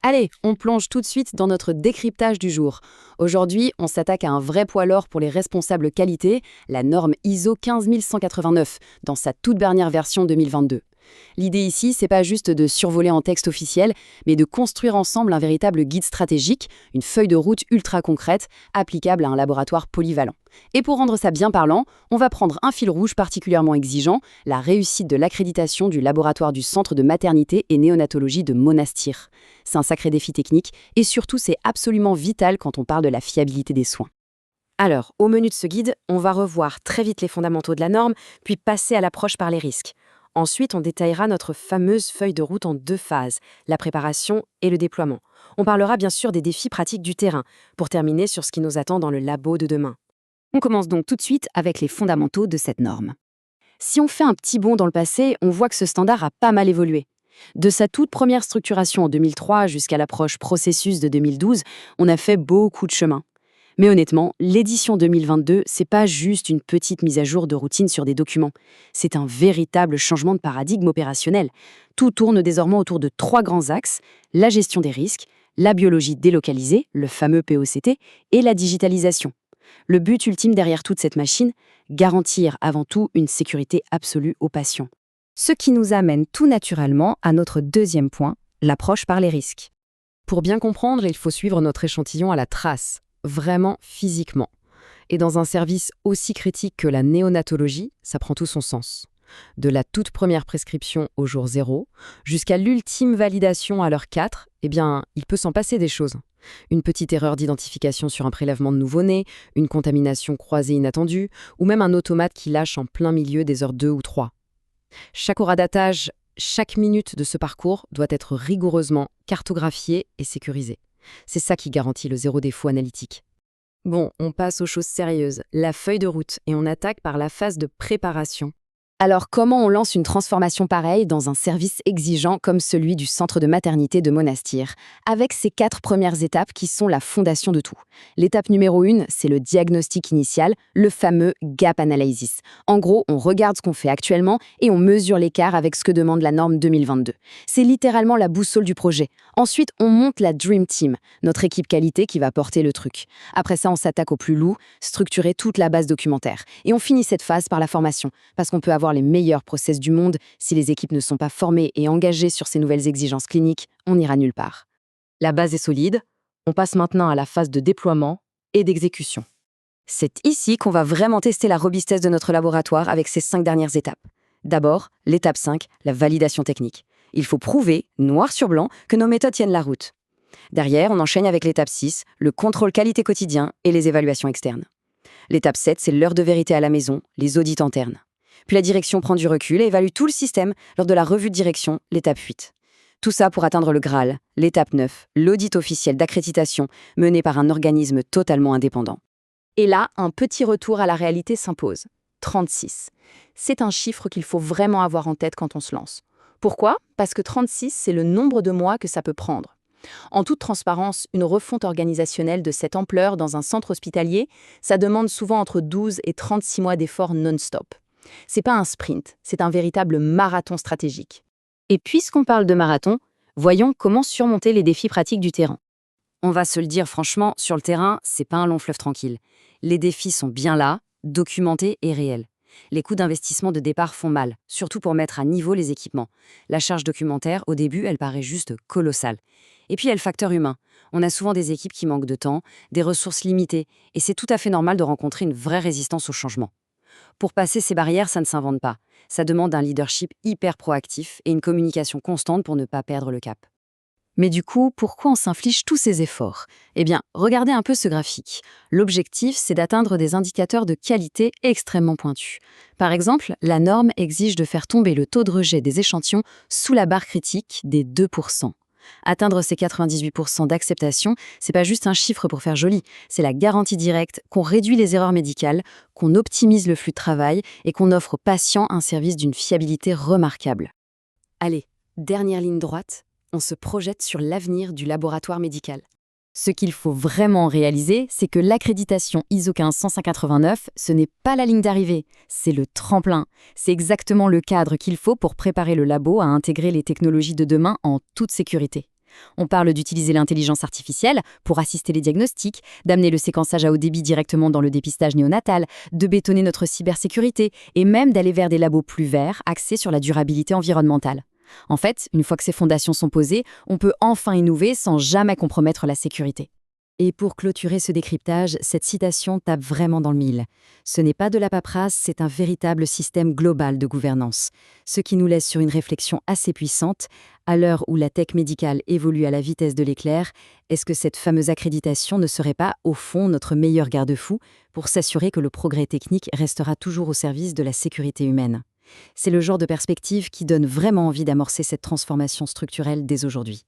Allez, on plonge tout de suite dans notre décryptage du jour. Aujourd'hui, on s'attaque à un vrai poids lourd pour les responsables qualité, la norme ISO 15189, dans sa toute dernière version 2022. L'idée ici, c'est pas juste de survoler en texte officiel, mais de construire ensemble un véritable guide stratégique, une feuille de route ultra concrète, applicable à un laboratoire polyvalent. Et pour rendre ça bien parlant, on va prendre un fil rouge particulièrement exigeant, la réussite de l'accréditation du laboratoire du Centre de maternité et néonatologie de Monastir. C'est un sacré défi technique, et surtout c'est absolument vital quand on parle de la fiabilité des soins. Alors, au menu de ce guide, on va revoir très vite les fondamentaux de la norme, puis passer à l'approche par les risques. Ensuite, on détaillera notre fameuse feuille de route en 2 phases, la préparation et le déploiement. On parlera bien sûr des défis pratiques du terrain, pour terminer sur ce qui nous attend dans le labo de demain. On commence donc tout de suite avec les fondamentaux de cette norme. Si on fait un petit bond dans le passé, on voit que ce standard a pas mal évolué. De sa toute première structuration en 2003 jusqu'à l'approche processus de 2012, on a fait beaucoup de chemin. Mais honnêtement, l'édition 2022, c'est pas juste une petite mise à jour de routine sur des documents. C'est un véritable changement de paradigme opérationnel. Tout tourne désormais autour de 3 grands axes, la gestion des risques, la biologie délocalisée, le fameux POCT, et la digitalisation. Le but ultime derrière toute cette machine, garantir avant tout une sécurité absolue aux patients. Ce qui nous amène tout naturellement à notre deuxième point, l'approche par les risques. Pour bien comprendre, il faut suivre notre échantillon à la trace, vraiment physiquement. Et dans un service aussi critique que la néonatologie, ça prend tout son sens. De la toute première prescription au jour 0, jusqu'à l'ultime validation à l'heure 4, eh bien, il peut s'en passer des choses. Une petite erreur d'identification sur un prélèvement de nouveau-né, une contamination croisée inattendue, ou même un automate qui lâche en plein milieu des heures 2 ou 3. Chaque hors-datage, chaque minute de ce parcours doit être rigoureusement cartographiée et sécurisée. C'est ça qui garantit le zéro défaut analytique. Bon, on passe aux choses sérieuses, la feuille de route, et on attaque par la phase de préparation. Alors comment on lance une transformation pareille dans un service exigeant comme celui du centre de maternité de Monastir, avec ces 4 premières étapes qui sont la fondation de tout. L'étape numéro 1, c'est le diagnostic initial, le fameux gap analysis. En gros, on regarde ce qu'on fait actuellement et on mesure l'écart avec ce que demande la norme 2022. C'est littéralement la boussole du projet. Ensuite, on monte la Dream Team, notre équipe qualité qui va porter le truc. Après ça, on s'attaque au plus lourd, structurer toute la base documentaire. Et on finit cette phase par la formation, parce qu'on peut avoir les meilleurs process du monde, si les équipes ne sont pas formées et engagées sur ces nouvelles exigences cliniques, on n'ira nulle part. La base est solide, on passe maintenant à la phase de déploiement et d'exécution. C'est ici qu'on va vraiment tester la robustesse de notre laboratoire avec ces 5 dernières étapes. D'abord, l'étape 5, la validation technique. Il faut prouver, noir sur blanc, que nos méthodes tiennent la route. Derrière, on enchaîne avec l'étape 6, le contrôle qualité quotidien et les évaluations externes. L'étape 7, c'est l'heure de vérité à la maison, les audits internes. Puis la direction prend du recul et évalue tout le système lors de la revue de direction, l'étape 8. Tout ça pour atteindre le Graal, l'étape 9, l'audit officiel d'accréditation mené par un organisme totalement indépendant. Et là, un petit retour à la réalité s'impose. 36. C'est un chiffre qu'il faut vraiment avoir en tête quand on se lance. Pourquoi ? Parce que 36, c'est le nombre de mois que ça peut prendre. En toute transparence, une refonte organisationnelle de cette ampleur dans un centre hospitalier, ça demande souvent entre 12 et 36 mois d'efforts non-stop. C'est pas un sprint, c'est un véritable marathon stratégique. Et puisqu'on parle de marathon, voyons comment surmonter les défis pratiques du terrain. On va se le dire franchement, sur le terrain, c'est pas un long fleuve tranquille. Les défis sont bien là, documentés et réels. Les coûts d'investissement de départ font mal, surtout pour mettre à niveau les équipements. La charge documentaire, au début, elle paraît juste colossale. Et puis il y a le facteur humain. On a souvent des équipes qui manquent de temps, des ressources limitées, et c'est tout à fait normal de rencontrer une vraie résistance au changement. Pour passer ces barrières, ça ne s'invente pas. Ça demande un leadership hyper proactif et une communication constante pour ne pas perdre le cap. Mais du coup, pourquoi on s'inflige tous ces efforts ? Eh bien, regardez un peu ce graphique. L'objectif, c'est d'atteindre des indicateurs de qualité extrêmement pointus. Par exemple, la norme exige de faire tomber le taux de rejet des échantillons sous la barre critique des 2%. Atteindre ces 98% d'acceptation, c'est pas juste un chiffre pour faire joli, c'est la garantie directe qu'on réduit les erreurs médicales, qu'on optimise le flux de travail et qu'on offre aux patients un service d'une fiabilité remarquable. Allez, dernière ligne droite, on se projette sur l'avenir du laboratoire médical. Ce qu'il faut vraiment réaliser, c'est que l'accréditation ISO 15189, ce n'est pas la ligne d'arrivée, c'est le tremplin. C'est exactement le cadre qu'il faut pour préparer le labo à intégrer les technologies de demain en toute sécurité. On parle d'utiliser l'intelligence artificielle pour assister les diagnostics, d'amener le séquençage à haut débit directement dans le dépistage néonatal, de bétonner notre cybersécurité et même d'aller vers des labos plus verts axés sur la durabilité environnementale. En fait, une fois que ces fondations sont posées, on peut enfin innover sans jamais compromettre la sécurité. Et pour clôturer ce décryptage, cette citation tape vraiment dans le mille. Ce n'est pas de la paperasse, c'est un véritable système global de gouvernance. Ce qui nous laisse sur une réflexion assez puissante. À l'heure où la tech médicale évolue à la vitesse de l'éclair, est-ce que cette fameuse accréditation ne serait pas, au fond, notre meilleur garde-fou pour s'assurer que le progrès technique restera toujours au service de la sécurité humaine? C'est le genre de perspective qui donne vraiment envie d'amorcer cette transformation structurelle dès aujourd'hui.